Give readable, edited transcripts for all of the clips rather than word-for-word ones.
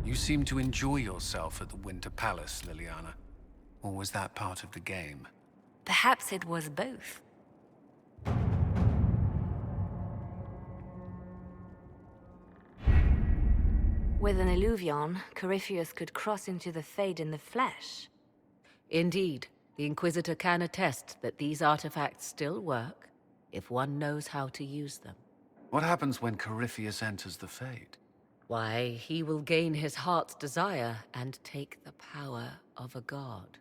You seem to enjoy yourself at the Winter Palace, Liliana. Or was that part of the game? Perhaps it was both. With an Illuvion, Corypheus could cross into the Fade in the flesh. Indeed, the Inquisitor can attest that these artifacts still work, if one knows how to use them. What happens when Corypheus enters the Fade? Why, he will gain his heart's desire and take the power of a god.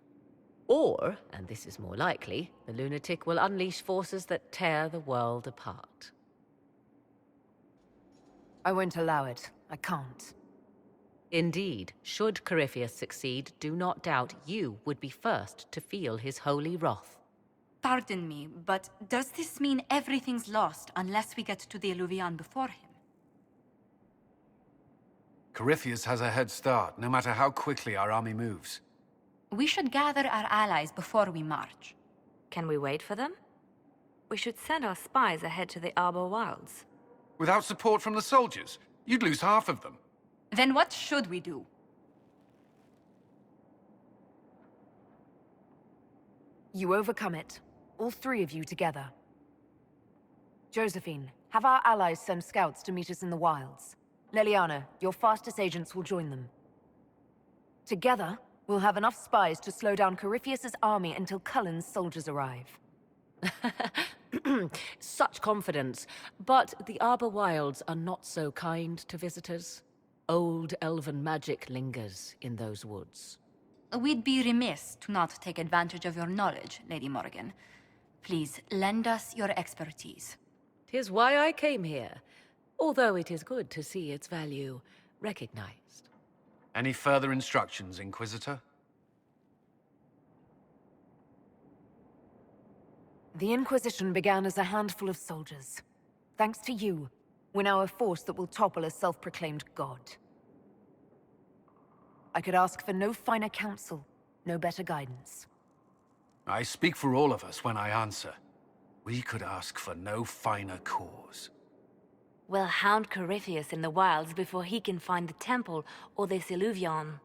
Or, and this is more likely, the lunatic will unleash forces that tear the world apart. I won't allow it. I can't. Indeed, should Corypheus succeed, do not doubt you would be first to feel his holy wrath. Pardon me, but does this mean everything's lost unless we get to the Illuvion before him? Corypheus has a head start, no matter how quickly our army moves. We should gather our allies before we march. Can we wait for them? We should send our spies ahead to the Arbor Wilds. Without support from the soldiers, you'd lose half of them. Then what should we do? You overcome it. All three of you together. Josephine, have our allies send scouts to meet us in the wilds. Liliana, your fastest agents will join them. Together, we'll have enough spies to slow down Corypheus' army until Cullen's soldiers arrive. Such confidence, but the Arbor Wilds are not so kind to visitors. Old elven magic lingers in those woods. We'd be remiss to not take advantage of your knowledge, Lady Morgan. Please, lend us your expertise. 'Tis why I came here, although it is good to see its value recognized. Any further instructions, Inquisitor? The Inquisition began as a handful of soldiers. Thanks to you, we're now a force that will topple a self-proclaimed god. I could ask for no finer counsel, no better guidance. I speak for all of us when I answer. We could ask for no finer cause. We'll hound Corypheus in the wilds before he can find the temple or this Illuvion.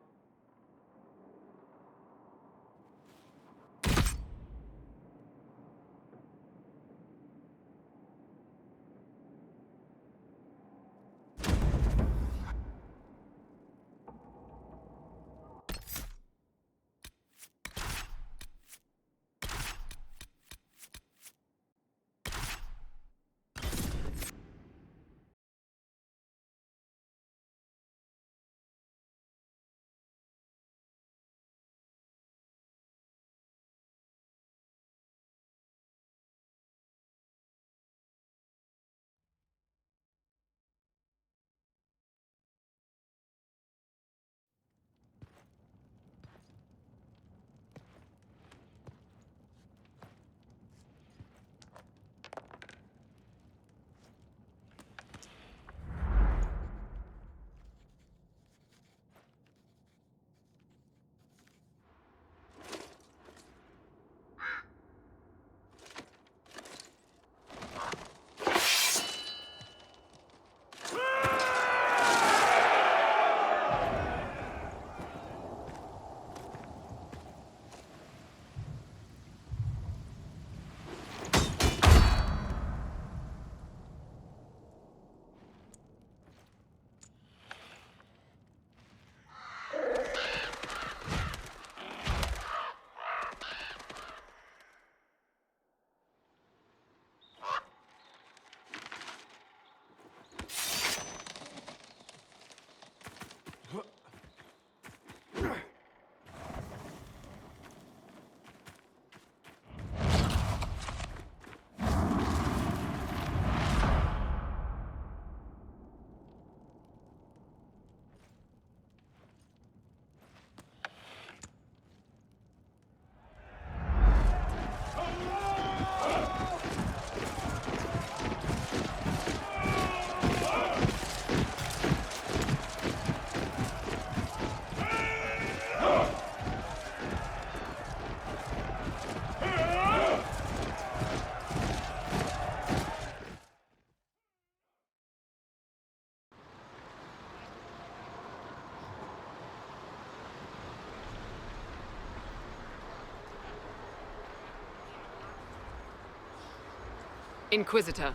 Inquisitor,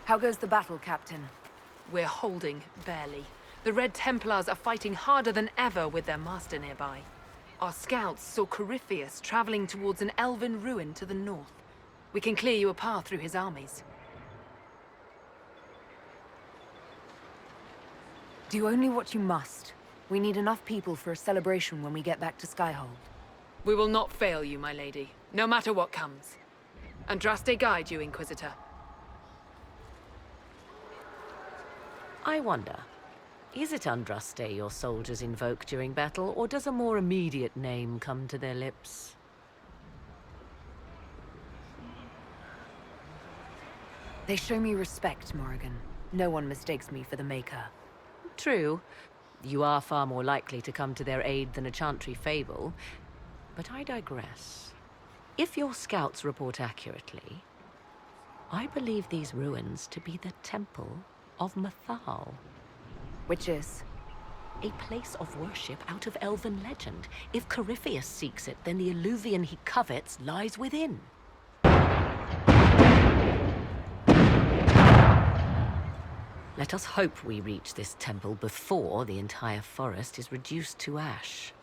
How goes the battle, Captain? we're holding, barely. The Red Templars are fighting harder than ever with their master nearby. Our scouts saw Corypheus traveling towards an elven ruin to the north. We can clear you a path through his armies. Do only what you must. We need enough people for a celebration when we get back to Skyhold. We will not fail you, my lady, no matter what comes. Andraste guide you, Inquisitor. I wonder, is it Andraste your soldiers invoke during battle, or does a more immediate name come to their lips? They show me respect, Morrigan. No one mistakes me for the Maker. True, you are far more likely to come to their aid than a Chantry fable, but I digress. If your scouts report accurately, I believe these ruins to be the Temple of Mathal. Which is? A place of worship out of elven legend. If Corypheus seeks it, then the alluvion he covets lies within. Let us hope we reach this temple before the entire forest is reduced to ash.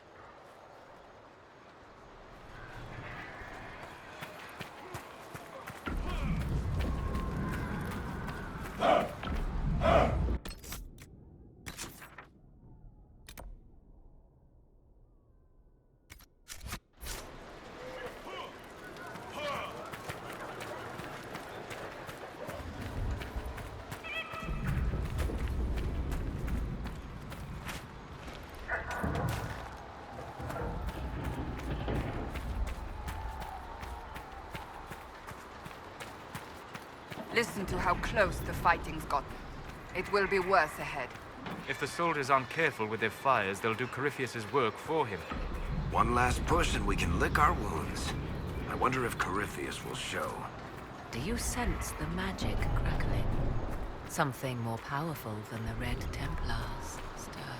Listen to how close the fighting's gotten. It will be worse ahead. If the soldiers aren't careful with their fires, they'll do Corypheus's work for him. One last push and we can lick our wounds. I wonder if Corypheus will show. Do you sense the magic crackling? Something more powerful than the Red Templars stirs.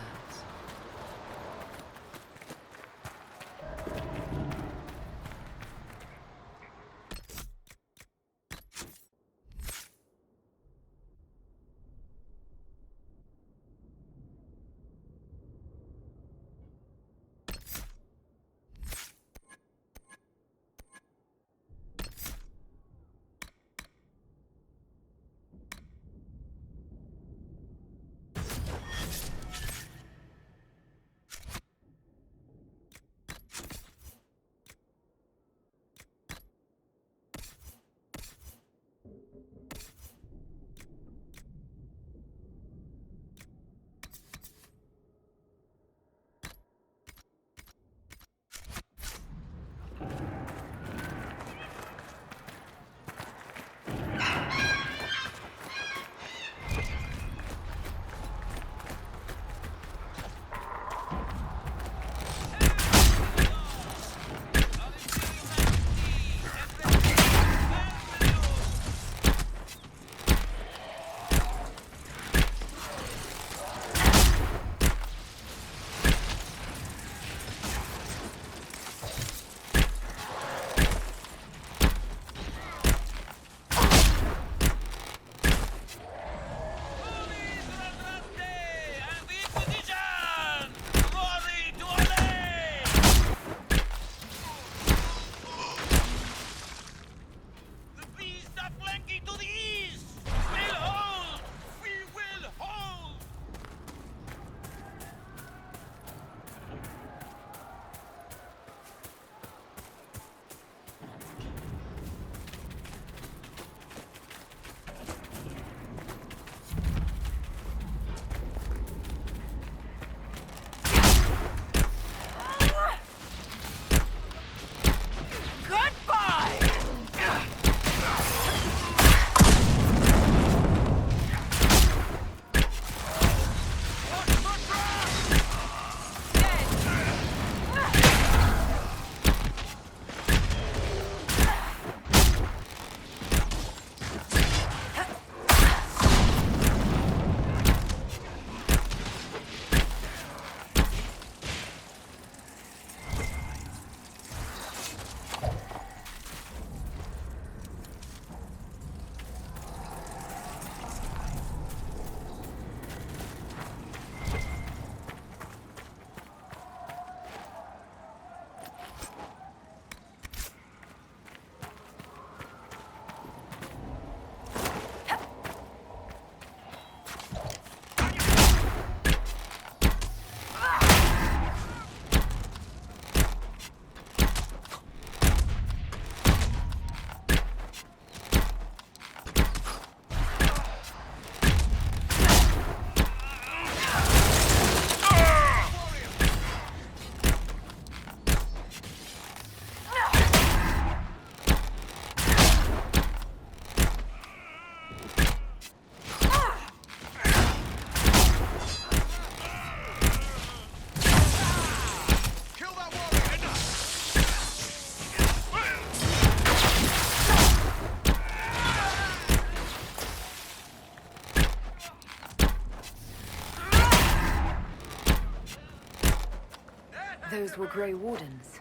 Those were Grey Wardens.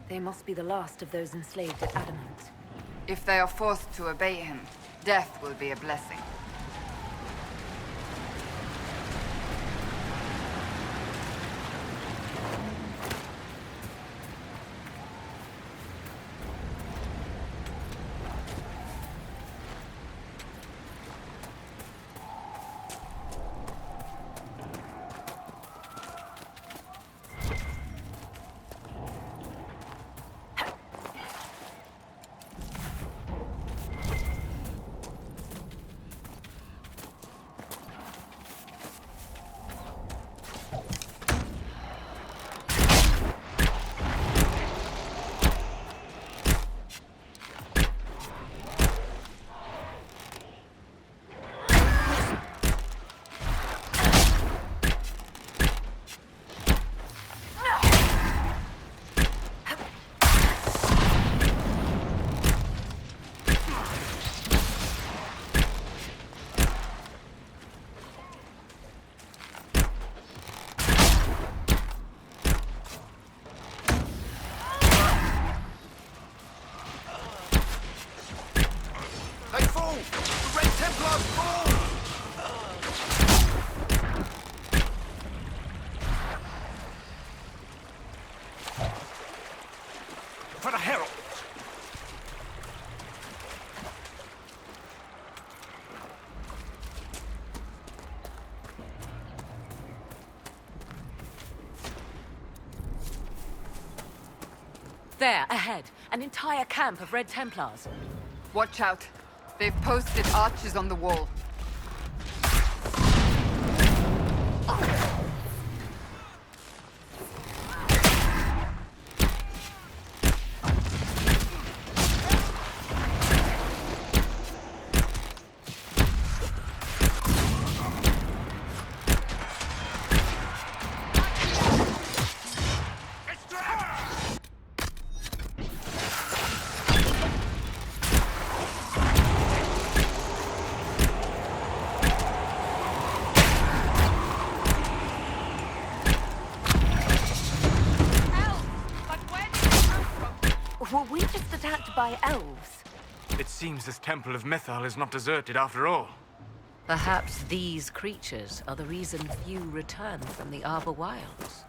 They must be the last of those enslaved at Adamant. If they are forced to obey him, death will be a blessing. They fall! The Red Templars fall! For the Herald! There, ahead. An entire camp of Red Templars. Watch out. They've posted archers on the wall. Were we just attacked by elves? It seems this temple of Mythal is not deserted after all. Perhaps these creatures are the reason few return from the Arbor Wilds.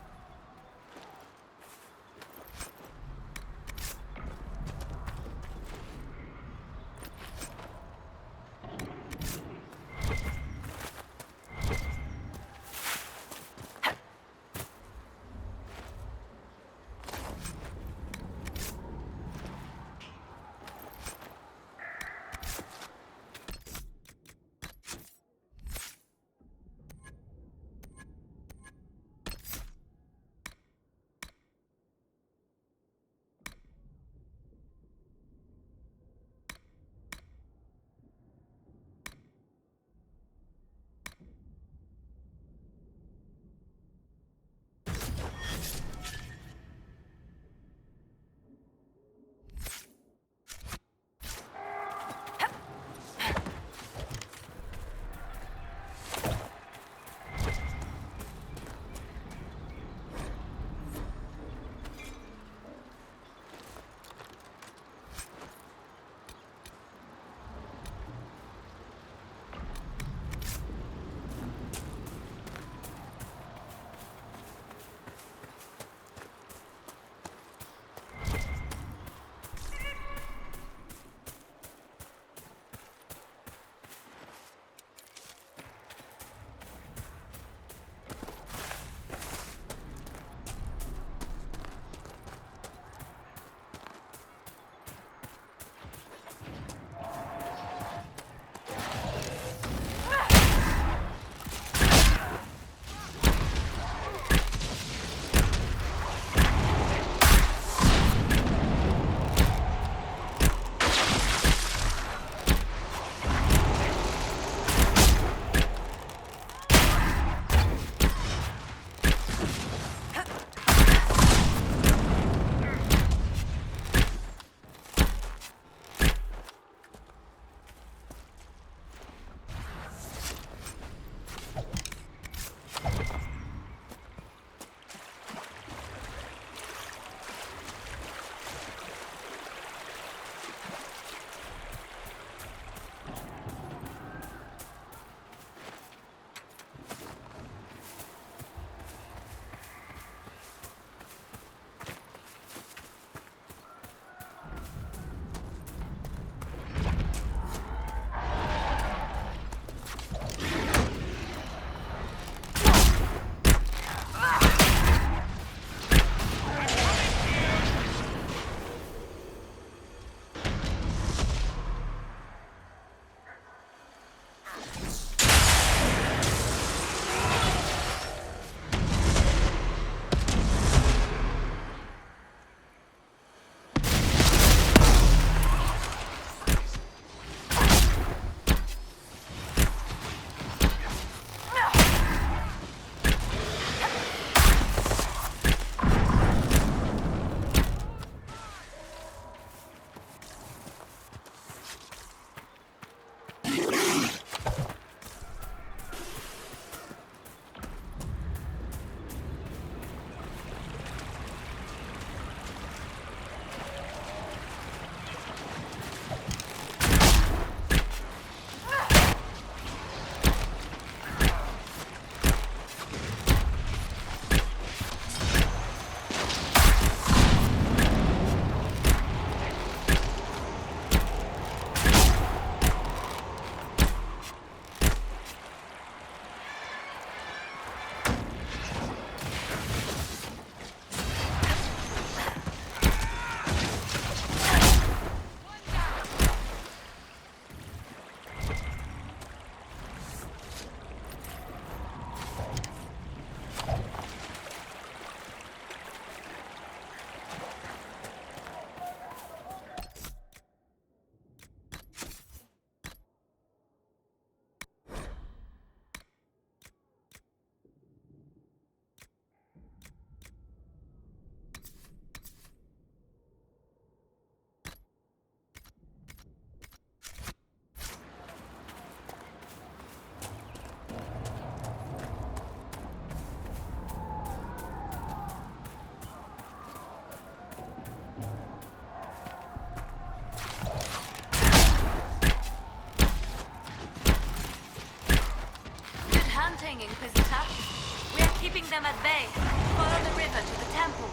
them at bay. Follow the river to the temple.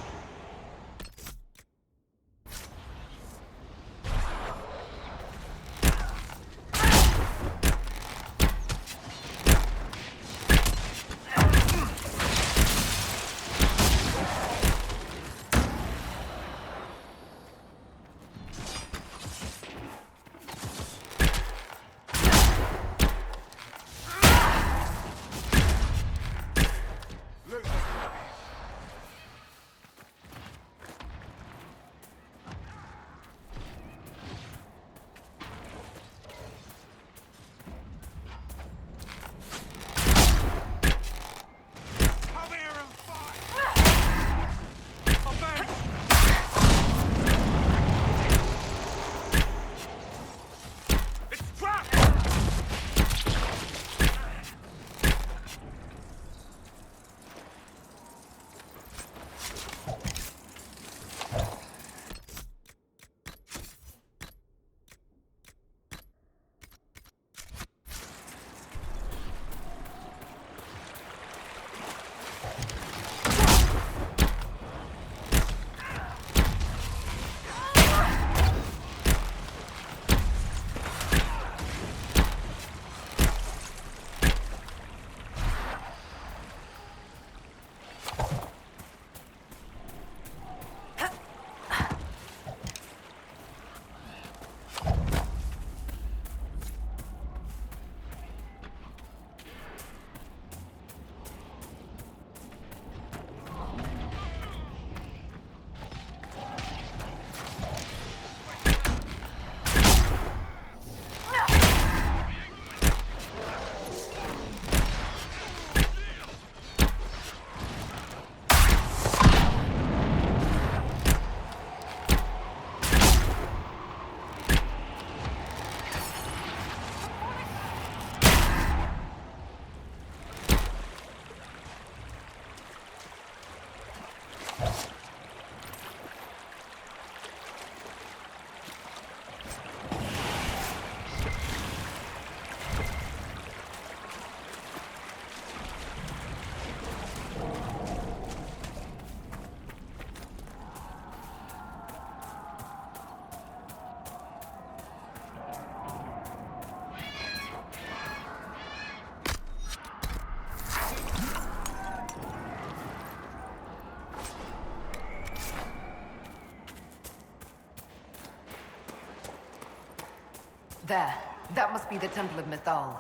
There. That must be the Temple of Mythal.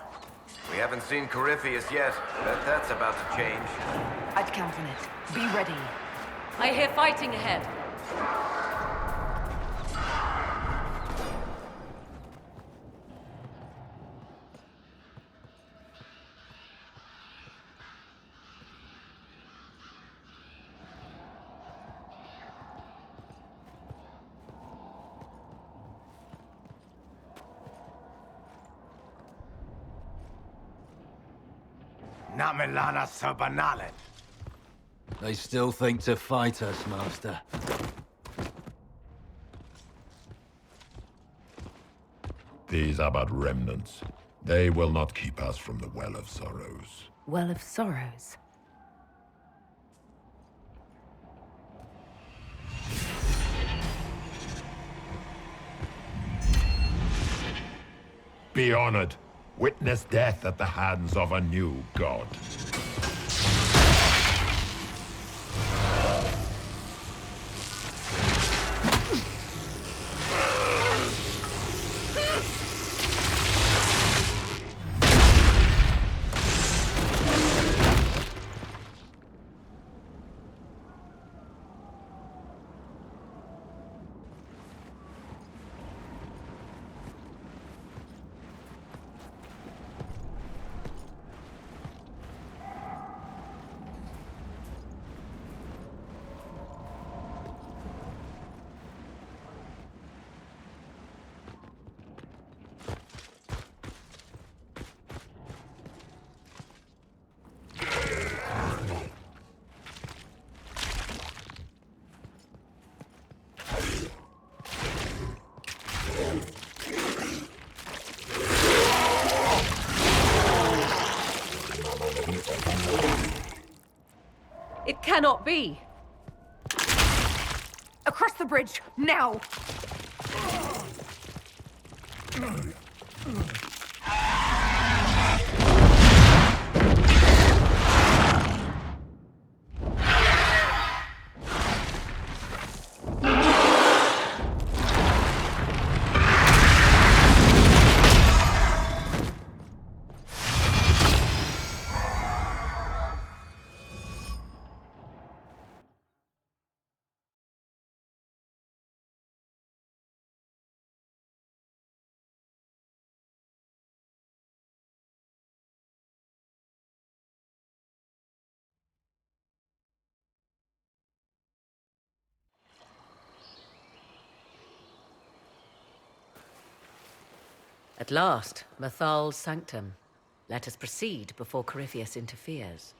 We haven't seen Corypheus yet, but that's about to change. I'd count on it. Be ready. I hear fighting ahead. Namelana Sabanalet. They still think to fight us, Master. These are but remnants. They will not keep us from the Well of Sorrows. Well of Sorrows. Be honored. Witness death at the hands of a new god. It cannot be! Across the bridge, now! At last, Mathal's sanctum. Let us proceed before Corypheus interferes.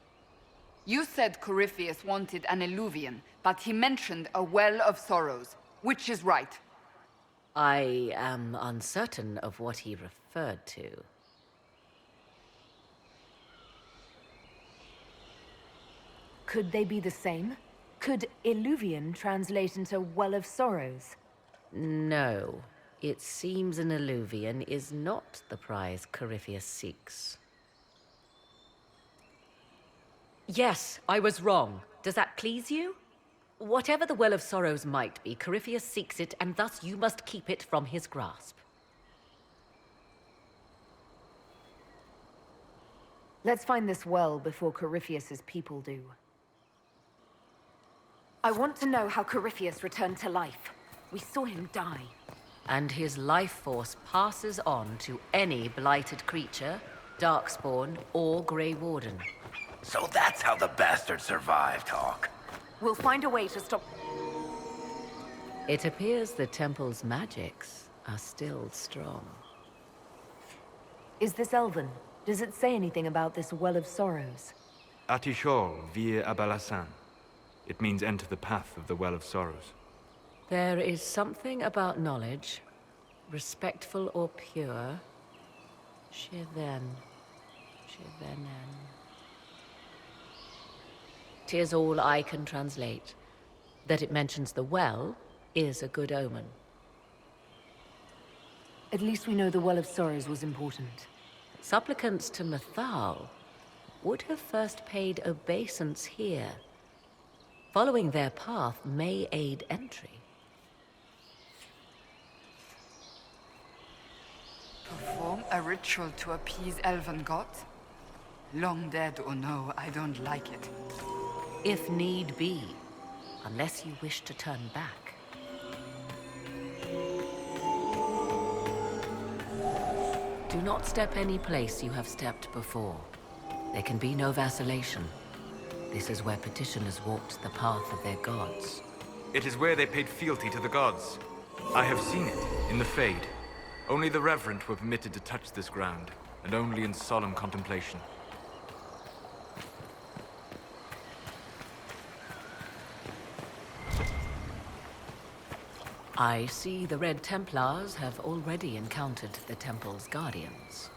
You said Corypheus wanted an eluvian, but he mentioned a well of sorrows. Which is right? I am uncertain of what he referred to. Could they be the same? Could Illuvian translate into Well of Sorrows? No. It seems an eluvian is not the prize Corypheus seeks. Yes, I was wrong. Does that please you? Whatever the Well of Sorrows might be, Corypheus seeks it, and thus you must keep it from his grasp. Let's find this well before Corypheus's people do. I want to know how Corypheus returned to life. We saw him die. And his life force passes on to any blighted creature, Darkspawn, or Grey Warden. So that's how the bastard survived, Hawk. We'll find a way to stop... It appears the temple's magics are still strong. Is this Elven? Does it say anything about this Well of Sorrows? Atishol vir Abalasan. It means enter the path of the Well of Sorrows. There is something about knowledge, respectful or pure. Shivenen. 'Tis all I can translate. That it mentions the well is a good omen. At least we know the Well of Sorrows was important. Supplicants to Mathal would have first paid obeisance here. Following their path may aid entry. Perform a ritual to appease elven gods? Long dead or no, I don't like it. If need be, unless you wish to turn back. Do not step any place you have stepped before. There can be no vacillation. This is where petitioners walked the path of their gods. It is where they paid fealty to the gods. I have seen it, in the Fade. Only the reverent were permitted to touch this ground, and only in solemn contemplation. I see the Red Templars have already encountered the temple's guardians.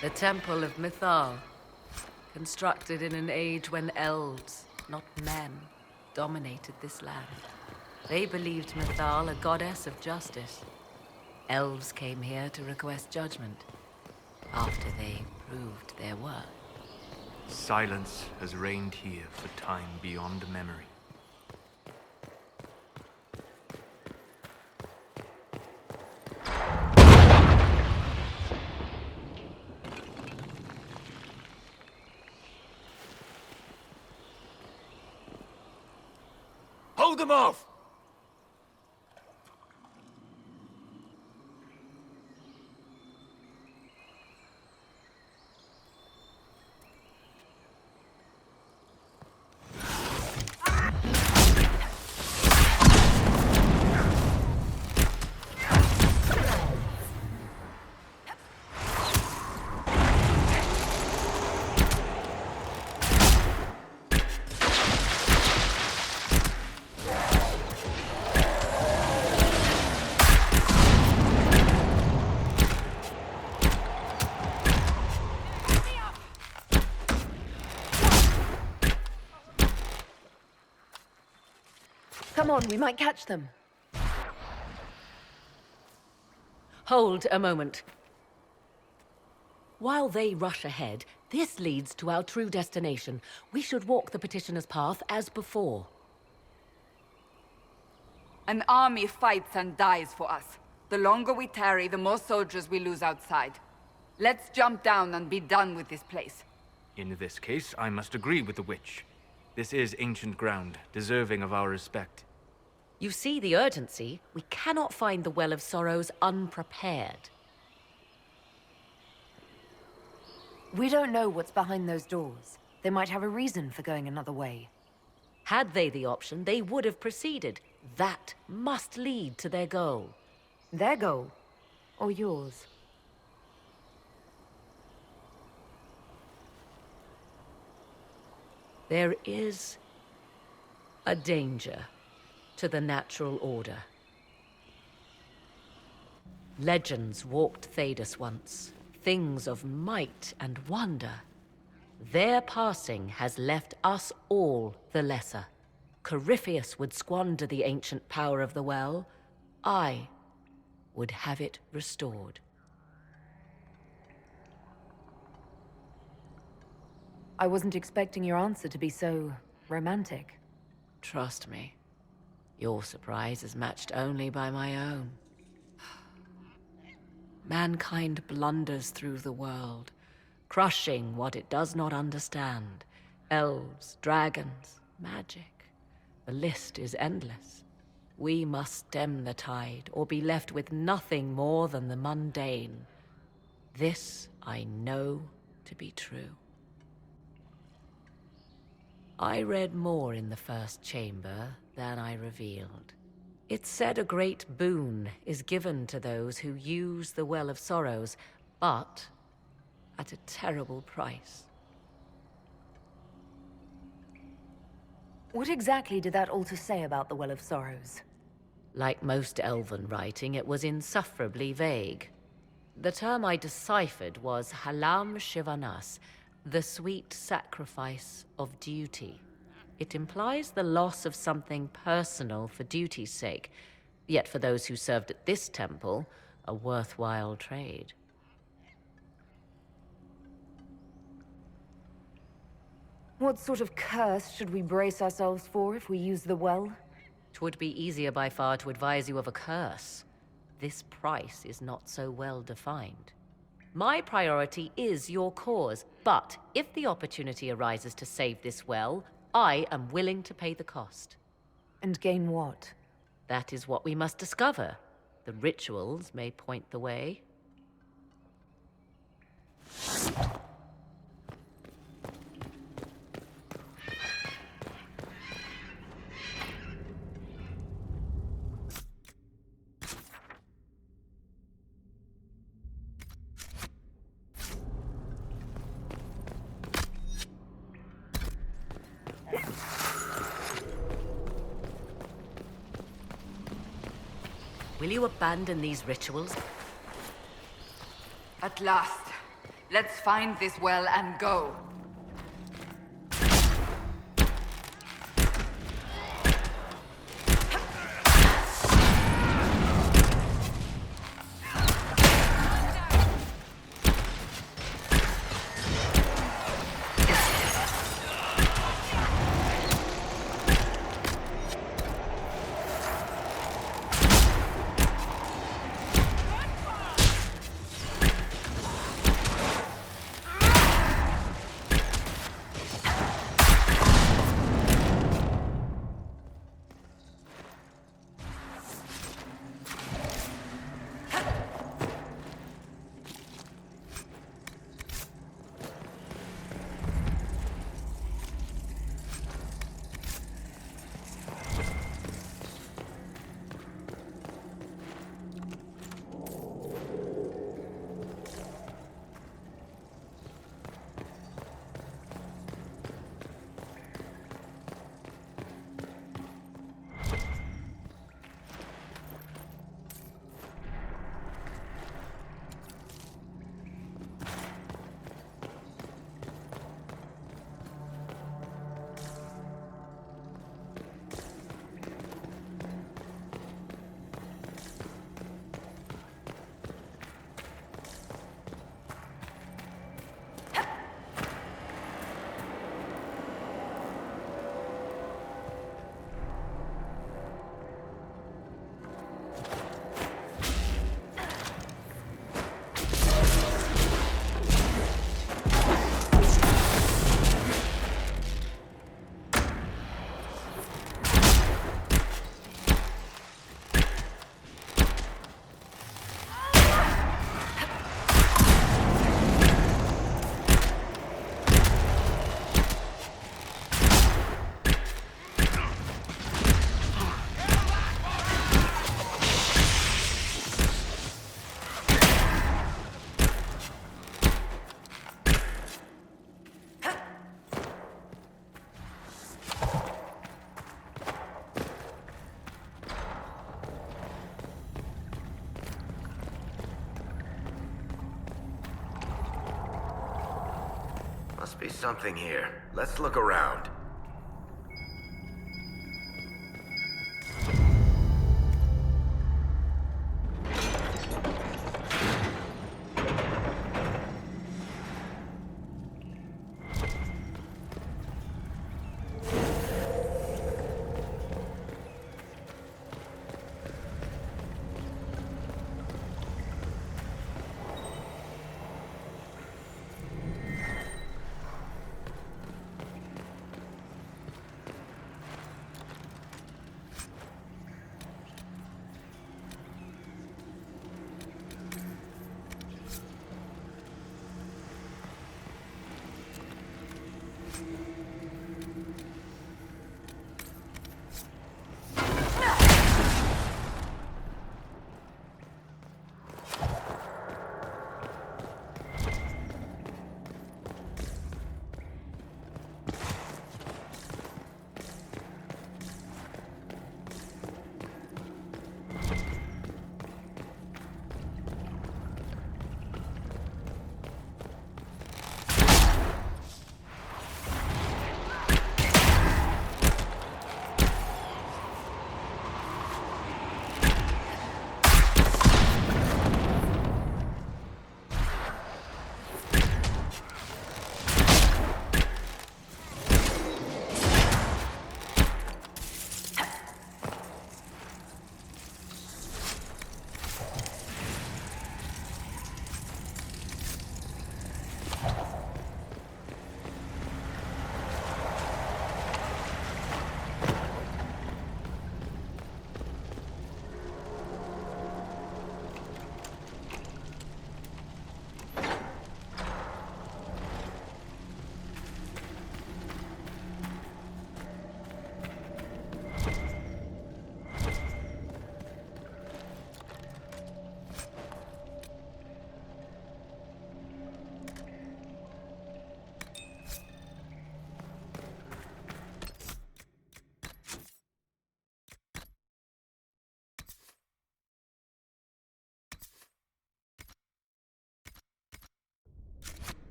The Temple of Mythal, constructed in an age when elves, not men, dominated this land. They believed Mythal a goddess of justice. Elves came here to request judgment, after they proved their worth. Silence has reigned here for time beyond memory. Hold them off! Come on, we might catch them. Hold a moment. While they rush ahead, this leads to our true destination. We should walk the petitioner's path as before. An army fights and dies for us. The longer we tarry, the more soldiers we lose outside. Let's jump down and be done with this place. In this case, I must agree with the witch. This is ancient ground, deserving of our respect. You see the urgency? We cannot find the Well of Sorrows unprepared. We don't know what's behind those doors. They might have a reason for going another way. Had they the option, they would have proceeded. That must lead to their goal. Their goal? Or yours? There is a danger to the natural order. Legends walked Thedas once, things of might and wonder. Their passing has left us all the lesser. Corypheus would squander the ancient power of the well. I would have it restored. I wasn't expecting your answer to be so romantic. Trust me, your surprise is matched only by my own. Mankind blunders through the world, crushing what it does not understand. Elves, dragons, magic. The list is endless. We must stem the tide, or be left with nothing more than the mundane. This I know to be true. I read more in the first chamber than I revealed. It said a great boon is given to those who use the Well of Sorrows, but at a terrible price. What exactly did that altar say about the Well of Sorrows? Like most elven writing, it was insufferably vague. The term I deciphered was Halam Shivanas, the sweet sacrifice of duty. It implies the loss of something personal for duty's sake, yet for those who served at this temple, a worthwhile trade. What sort of curse should we brace ourselves for if we use the well? 'Twould be easier by far to advise you of a curse. This price is not so well defined. My priority is your cause, but if the opportunity arises to save this well, I am willing to pay the cost. And gain what? That is what we must discover. The rituals may point the way. Will you abandon these rituals? At last. Let's find this well and go. Must be something here. Let's look around.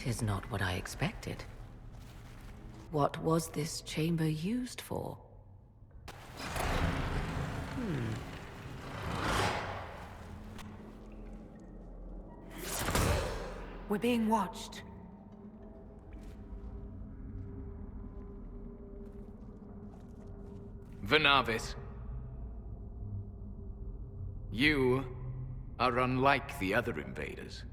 'Tis not what I expected. What was this chamber used for? We're being watched. Venavis. You are unlike the other invaders.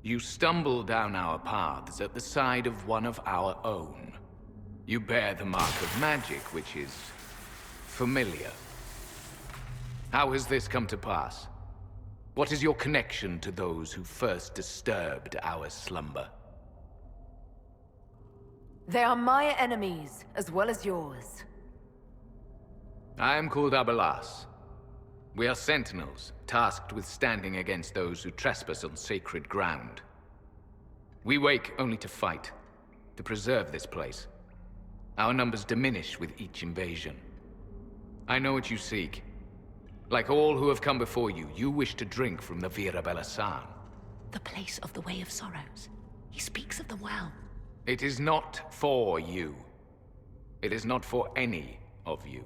You stumble down our paths at the side of one of our own. You bear the mark of magic, which is familiar. How has this come to pass? What is your connection to those who first disturbed our slumber? They are my enemies, as well as yours. I am called Abelas. We are sentinels, tasked with standing against those who trespass on sacred ground. We wake only to fight, to preserve this place. Our numbers diminish with each invasion. I know what you seek. Like all who have come before you, you wish to drink from the Vira Belasan. The place of the Way of Sorrows. He speaks of the well. It is not for you. It is not for any of you.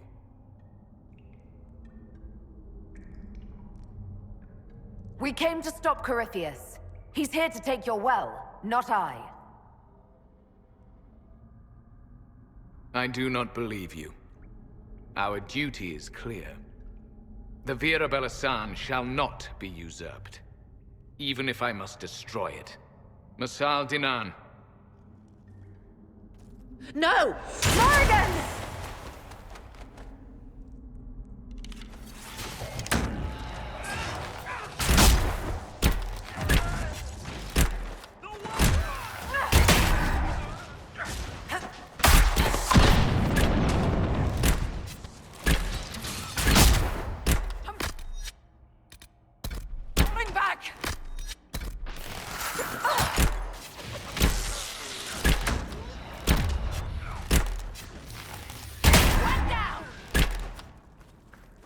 We came to stop Corypheus. He's here to take your well, not I. I do not believe you. Our duty is clear. The Vira Belasan shall not be usurped, even if I must destroy it. Masal Dinan. No! Morrigan!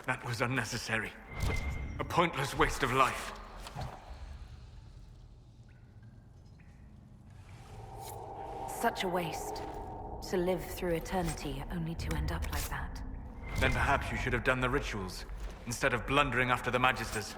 That was unnecessary. A pointless waste of life. Such a waste. To live through eternity only to end up like that. Then perhaps you should have done the rituals, instead of blundering after the Magisters.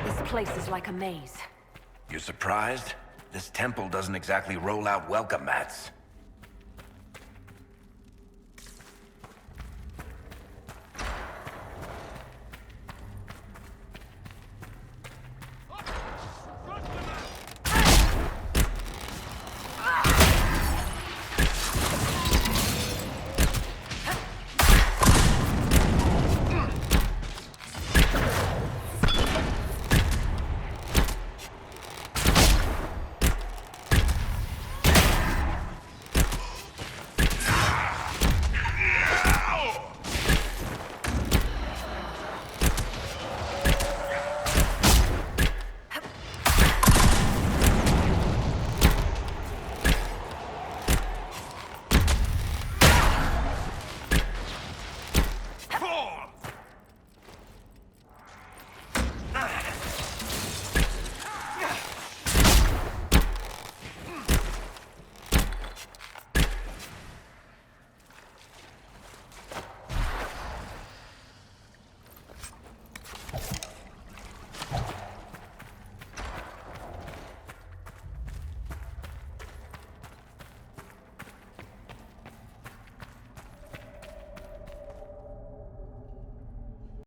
This place is like a maze. You surprised? This temple doesn't exactly roll out welcome mats.